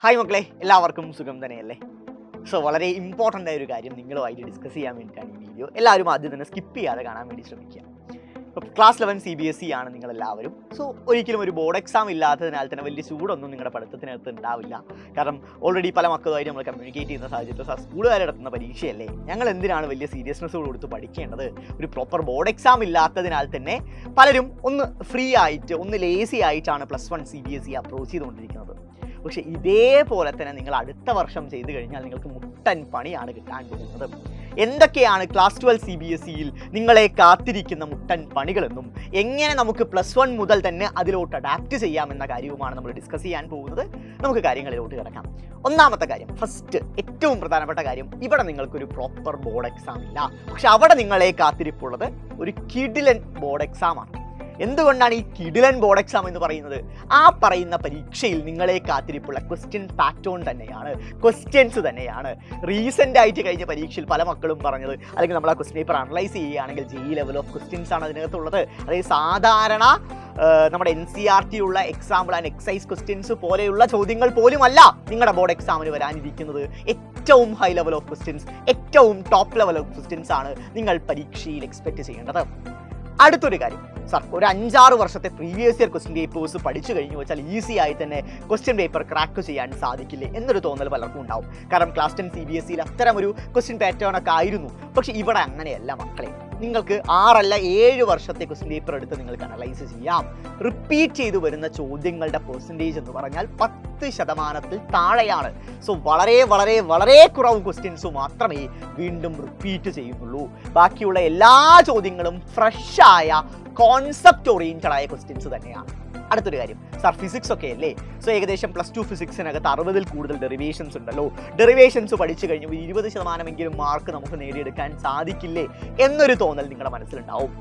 Hi മക്കളെ, എല്ലാവർക്കും സുഖം തന്നെയല്ലേ? സോ വളരെ ഇമ്പോർട്ടൻ്റ് ആയ ഒരു കാര്യം നിങ്ങളുമായിട്ട് ഡിസ്കസ് ചെയ്യാൻ വേണ്ടിയിട്ടാണ് ഈ വീഡിയോ. എല്ലാവരും ആദ്യം തന്നെ സ്കിപ്പ് ചെയ്യാതെ കാണാൻ വേണ്ടി ശ്രമിക്കുക. ഇപ്പോൾ ക്ലാസ് 11 CBSE ആണ് നിങ്ങളെല്ലാവരും. സോ ഒരിക്കലും ഒരു ബോർഡ് എക്സാം ഇല്ലാത്തതിനാൽ തന്നെ വലിയ ചൂടൊന്നും നിങ്ങളുടെ പഠിത്തത്തിനകത്ത് ഉണ്ടാവില്ല. കാരണം ഓൾറെഡി പല മക്കളുമായിട്ട് നമ്മൾ കമ്മ്യൂണിക്കേറ്റ് ചെയ്യുന്ന സാഹചര്യത്തിൽ സ്കൂളുകാർ നടത്തുന്ന പരീക്ഷയല്ലേ, ഞങ്ങൾ എന്തിനാണ് വലിയ സീരിയസ്നെസ്സോട് കൊടുത്ത് പഠിക്കേണ്ടത്? ഒരു പ്രോപ്പർ ബോർഡ് എക്സാം ഇല്ലാത്തതിനാൽ തന്നെ പലരും ഒന്ന് ഫ്രീ ആയിട്ട്, ഒന്ന് ലേസി ആയിട്ടാണ് +1 CBSE അപ്രോച്ച് ചെയ്തുകൊണ്ടിരിക്കുന്നത്. പക്ഷേ ഇതേപോലെ തന്നെ നിങ്ങൾ അടുത്ത വർഷം ചെയ്തു കഴിഞ്ഞാൽ നിങ്ങൾക്ക് മുട്ടൻ പണിയാണ് കിട്ടാൻ പോകുന്നത്. എന്തൊക്കെയാണ് ക്ലാസ് 12 CBSEയിൽ നിങ്ങളെ കാത്തിരിക്കുന്ന മുട്ടൻ പണികളെന്നും എങ്ങനെ നമുക്ക് +1 മുതൽ തന്നെ അതിലോട്ട് അഡാപ്റ്റ് ചെയ്യാമെന്ന കാര്യവുമാണ് നമ്മൾ ഡിസ്കസ് ചെയ്യാൻ പോകുന്നത്. നമുക്ക് കാര്യങ്ങളിലോട്ട് കിടക്കാം. ഒന്നാമത്തെ കാര്യം, ഫസ്റ്റ് ഏറ്റവും പ്രധാനപ്പെട്ട കാര്യം, ഇവിടെ നിങ്ങൾക്കൊരു പ്രോപ്പർ ബോർഡ് എക്സാം ഇല്ല. പക്ഷെ അവിടെ നിങ്ങളെ കാത്തിരിപ്പുള്ളത് ഒരു കിടിലൻ ബോർഡ് എക്സാമാണ്. എന്തുകൊണ്ടാണ് ഈ കിടിലൻ ബോർഡ് എക്സാം എന്ന് പറയുന്നത്? ആ പറയുന്ന പരീക്ഷയിൽ നിങ്ങളെ കാത്തിരിപ്പുള്ള ക്വസ്റ്റ്യൻ പാറ്റേൺ തന്നെയാണ്, ക്വസ്റ്റ്യൻസ് തന്നെയാണ്. റീസെൻ്റ് ആയിട്ട് കഴിഞ്ഞ പരീക്ഷയിൽ പല മക്കളും പറഞ്ഞത്, അല്ലെങ്കിൽ നമ്മൾ ആ ക്വസ്റ്റ്യൻ പേപ്പർ അനലൈസ് ചെയ്യുകയാണെങ്കിൽ JEE ലെവൽ ഓഫ് ക്വസ്റ്റ്യൻസ് ആണ് അതിനകത്തുള്ളത്. അതായത് സാധാരണ നമ്മുടെ NCERT ഉള്ള എക്സാമ്പിൾ ആൻഡ് എക്സൈസ് ക്വസ്റ്റ്യൻസ് പോലെയുള്ള ചോദ്യങ്ങൾ പോലുമല്ല നിങ്ങളുടെ ബോർഡ് എക്സാമിന് വരാനിരിക്കുന്നത്. ഏറ്റവും ഹൈ ലെവൽ ഓഫ് ക്വസ്റ്റ്യൻസ്, ഏറ്റവും ടോപ്പ് ലെവൽ ഓഫ് ക്വസ്റ്റ്യൻസ് ആണ് നിങ്ങൾ പരീക്ഷയിൽ എക്സ്പെക്ട് ചെയ്യേണ്ടത്. അടുത്തൊരു കാര്യം, സാർ ഒരു 5-6 വർഷത്തെ പ്രീവിയസ് ഇയർ ക്വസ്റ്റ്യൻ പേപ്പേഴ്സ് പഠിച്ചു കഴിഞ്ഞു വെച്ചാൽ ഈസി ആയി തന്നെ ക്വസ്റ്റ്യൻ പേപ്പർ ക്രാക്ക് ചെയ്യാൻ സാധിക്കില്ലേ എന്നൊരു തോന്നൽ പലർക്കും ഉണ്ടാവും. കാരണം ക്ലാസ് 10 CBSEയിൽ അത്തരം ഒരു ക്വസ്റ്റ്യൻ പാറ്റേൺ ഒക്കെ ആയിരുന്നു. പക്ഷെ ഇവിടെ അങ്ങനെയല്ല മക്കളെ. നിങ്ങൾക്ക് 6 അല്ല 7 വർഷത്തെ ക്വസ്റ്റ്യൻ പേപ്പർ എടുത്ത് നിങ്ങൾക്ക് അനലൈസ് ചെയ്യാം. റിപ്പീറ്റ് ചെയ്തു വരുന്ന ചോദ്യങ്ങളുടെ പെർസെൻറ്റേജ് എന്ന് പറഞ്ഞാൽ 10% താഴെയാണ്. സോ വളരെ വളരെ വളരെ കുറവ് ക്വസ്റ്റ്യൻസ് മാത്രമേ വീണ്ടും റിപ്പീറ്റ് ചെയ്യുന്നുള്ളൂ. ബാക്കിയുള്ള എല്ലാ ചോദ്യങ്ങളും ഫ്രഷ് ആയ കോൺസെപ്റ്റ് ഓറിയന്റഡ് ആയ ക്വസ്റ്റ്യൻസ് തന്നെയാണ്. അടുത്തൊരു കാര്യം, സാർ ഫിസിക്സ് ഒക്കെ അല്ലേ? സോ ഏകദേശം +2 ഫിസിക്സിനകത്ത് 60-ൽ കൂടുതൽ ഡെറിവേഷൻസ് ഉണ്ടല്ലോ. ഡെറിവേഷൻസ് പഠിച്ചു കഴിഞ്ഞു 20% മാർക്ക് നമുക്ക് നേടിയെടുക്കാൻ സാധിക്കില്ലേ എന്നൊരു തോന്നൽ നിങ്ങളുടെ മനസ്സിലുണ്ടാവും.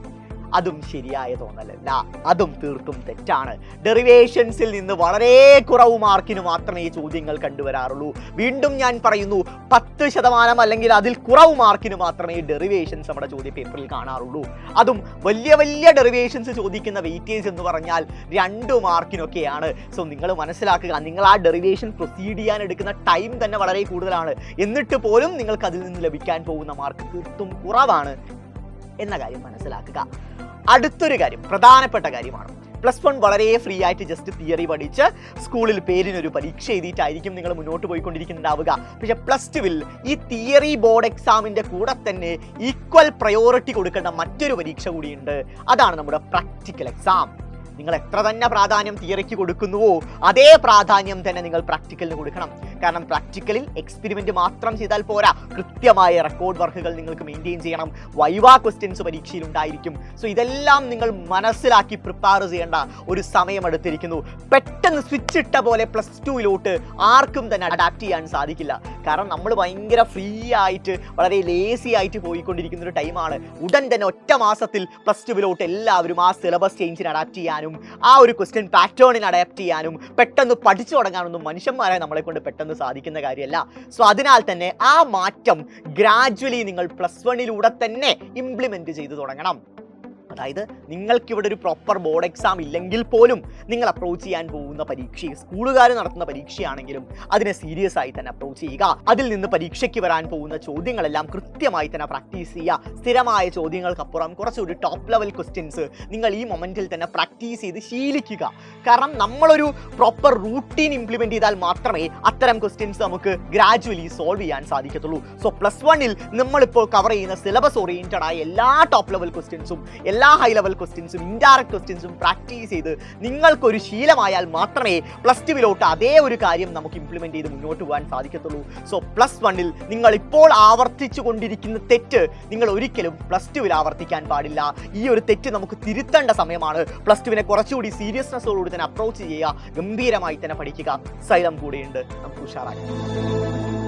അതും ശരിയായ തോന്നലല്ല, അതും തീർത്തും തെറ്റാണ്. ഡെറിവേഷൻസിൽ നിന്ന് വളരെ കുറവ് മാർക്കിന് മാത്രമേ ചോദ്യങ്ങൾ കണ്ടുവരാറുള്ളൂ. വീണ്ടും ഞാൻ പറയുന്നു, 10% അല്ലെങ്കിൽ അതിൽ കുറവ് മാർക്കിന് മാത്രമേ ഡെറിവേഷൻസ് നമ്മുടെ ചോദ്യ പേപ്പറിൽ കാണാറുള്ളൂ. അതും വലിയ വലിയ ഡെറിവേഷൻസ് ചോദിക്കുന്ന വെയിറ്റേജ് എന്ന് പറഞ്ഞാൽ 2 മാർക്കിനൊക്കെയാണ്. സോ നിങ്ങൾ മനസ്സിലാക്കുക, നിങ്ങൾ ആ ഡെറിവേഷൻ പ്രൊസീഡ് ചെയ്യാൻ എടുക്കുന്ന ടൈം തന്നെ വളരെ കൂടുതലാണ്. എന്നിട്ട് പോലും നിങ്ങൾക്ക് അതിൽ നിന്ന് ലഭിക്കാൻ പോകുന്ന മാർക്ക് തീർത്തും കുറവാണ് എന്ന കാര്യം മനസ്സിലാക്കുക. അടുത്തൊരു കാര്യം, പ്രധാനപ്പെട്ട കാര്യമാണ്. +1 വളരെ ഫ്രീ ആയിട്ട് ജസ്റ്റ് തിയറി പഠിച്ച് സ്കൂളിൽ പേരിനൊരു പരീക്ഷ എഴുതിയിട്ടായിരിക്കും നിങ്ങൾ മുന്നോട്ട് പോയിക്കൊണ്ടിരിക്കുന്നുണ്ടാവുക. പക്ഷെ +2-ൽ ഈ തിയറി ബോർഡ് എക്സാമിൻ്റെ കൂടെ തന്നെ ഈക്വൽ പ്രയോറിറ്റി കൊടുക്കേണ്ട മറ്റൊരു പരീക്ഷ കൂടിയുണ്ട്. അതാണ് നമ്മുടെ പ്രാക്ടിക്കൽ എക്സാം. നിങ്ങൾ എത്ര തന്നെ പ്രാധാന്യം തിയറിക്ക് കൊടുക്കുന്നുവോ അതേ പ്രാധാന്യം തന്നെ നിങ്ങൾ പ്രാക്ടിക്കലിന് കൊടുക്കണം. കാരണം പ്രാക്ടിക്കലിൽ എക്സ്പെരിമെന്റ് മാത്രം ചെയ്താൽ പോരാ, കൃത്യമായ റെക്കോർഡ് വർക്കുകൾ നിങ്ങൾക്ക് മെയിൻറ്റെയിൻ ചെയ്യണം. വൈവാ ക്വസ്റ്റ്യൻസ് പരീക്ഷയിൽ ഉണ്ടായിരിക്കും. സോ ഇതെല്ലാം നിങ്ങൾ മനസ്സിലാക്കി പ്രിപ്പയർ ചെയ്യേണ്ട ഒരു സമയം എടുത്തിരിക്കുന്നു. പെട്ടെന്ന് സ്വിച്ച് ഇട്ട പോലെ +2-ലോട്ട് ആർക്കും തന്നെ അഡാപ്റ്റ് ചെയ്യാൻ സാധിക്കില്ല. കാരണം നമ്മൾ ഭയങ്കര ഫ്രീ ആയിട്ട് വളരെ ലേസി ആയിട്ട് പോയിക്കൊണ്ടിരിക്കുന്ന ഒരു ടൈമാണ്. ഉടൻ തന്നെ ഒറ്റ മാസത്തിൽ +2-ലോട്ട് എല്ലാവരും ആ സിലബസ് ചേഞ്ചിന് അഡാപ്റ്റ് ചെയ്യാനും ആ ഒരു ക്വസ്റ്റ്യൻ പാറ്റേണിന് അഡാപ്റ്റ് ചെയ്യാനും പെട്ടെന്ന് പഠിച്ചു തുടങ്ങാനൊന്നും മനുഷ്യന്മാരെ നമ്മളെ കൊണ്ട് പെട്ടെന്ന് സാധിക്കുന്ന കാര്യമല്ല. സോ അതിനാൽ തന്നെ ആ മാറ്റം ഗ്രാജുവലി നിങ്ങൾ +1-ലൂടെ തന്നെ ഇംപ്ലിമെന്റ് ചെയ്തു തുടങ്ങണം. അതായത് നിങ്ങൾക്കിവിടെ ഒരു പ്രോപ്പർ ബോർഡ് എക്സാം ഇല്ലെങ്കിൽ പോലും നിങ്ങൾ അപ്രോച്ച് ചെയ്യാൻ പോകുന്ന പരീക്ഷ, സ്കൂളുകാർ നടത്തുന്ന പരീക്ഷയാണെങ്കിലും അതിനെ സീരിയസ് ആയി തന്നെ അപ്രോച്ച് ചെയ്യുക. അതിൽ നിന്ന് പരീക്ഷയ്ക്ക് വരാൻ പോകുന്ന ചോദ്യങ്ങളെല്ലാം കൃത്യമായി തന്നെ പ്രാക്ടീസ് ചെയ്യുക. സ്ഥിരമായ ചോദ്യങ്ങൾക്കപ്പുറം കുറച്ചുകൂടി ടോപ്പ് ലെവൽ ക്വസ്റ്റ്യൻസ് നിങ്ങൾ ഈ മൊമെന്റിൽ തന്നെ പ്രാക്ടീസ് ചെയ്ത് ശീലിക്കുക. കാരണം നമ്മളൊരു പ്രോപ്പർ റൂട്ടീൻ ഇംപ്ലിമെന്റ് ചെയ്താൽ മാത്രമേ അത്തരം ക്വസ്റ്റ്യൻസ് നമുക്ക് ഗ്രാജുവലി സോൾവ് ചെയ്യാൻ സാധിക്കത്തുള്ളൂ. സോ +1-ൽ നമ്മളിപ്പോൾ കവർ ചെയ്യുന്ന സിലബസ് ഓറിയന്റഡ് ആയ എല്ലാ ടോപ്പ് ലെവൽ ക്വസ്റ്റ്യൻസും എല്ലാ ഹൈ ലെവൽ ക്വസ്റ്റ്യൻസും ഇൻഡയറക്റ്റ് ക്വസ്റ്റ്യൻസും പ്രാക്ടീസ് ചെയ്ത് നിങ്ങൾക്കൊരു ശീലമായാൽ മാത്രമേ +2-ലോട്ട് അതേ ഒരു കാര്യം നമുക്ക് ഇംപ്ലിമെന്റ് ചെയ്ത് മുന്നോട്ട് പോകാൻ സാധിക്കത്തുള്ളൂ. സോ +1-ൽ നിങ്ങൾ ഇപ്പോൾ ആവർത്തിച്ചു കൊണ്ടിരിക്കുന്ന തെറ്റ് നിങ്ങൾ ഒരിക്കലും +2-ൽ ആവർത്തിക്കാൻ പാടില്ല. ഈ ഒരു തെറ്റ് നമുക്ക് തിരുത്തേണ്ട സമയമാണ്. +2-നെ കുറച്ചുകൂടി സീരിയസ്നെസ്സോടുകൂടി തന്നെ അപ്രോച്ച് ചെയ്യുക, ഗംഭീരമായി തന്നെ പഠിക്കുക. സൈലം കൂടെയുണ്ട്, നമുക്ക് ഉഷാറാക്കാം.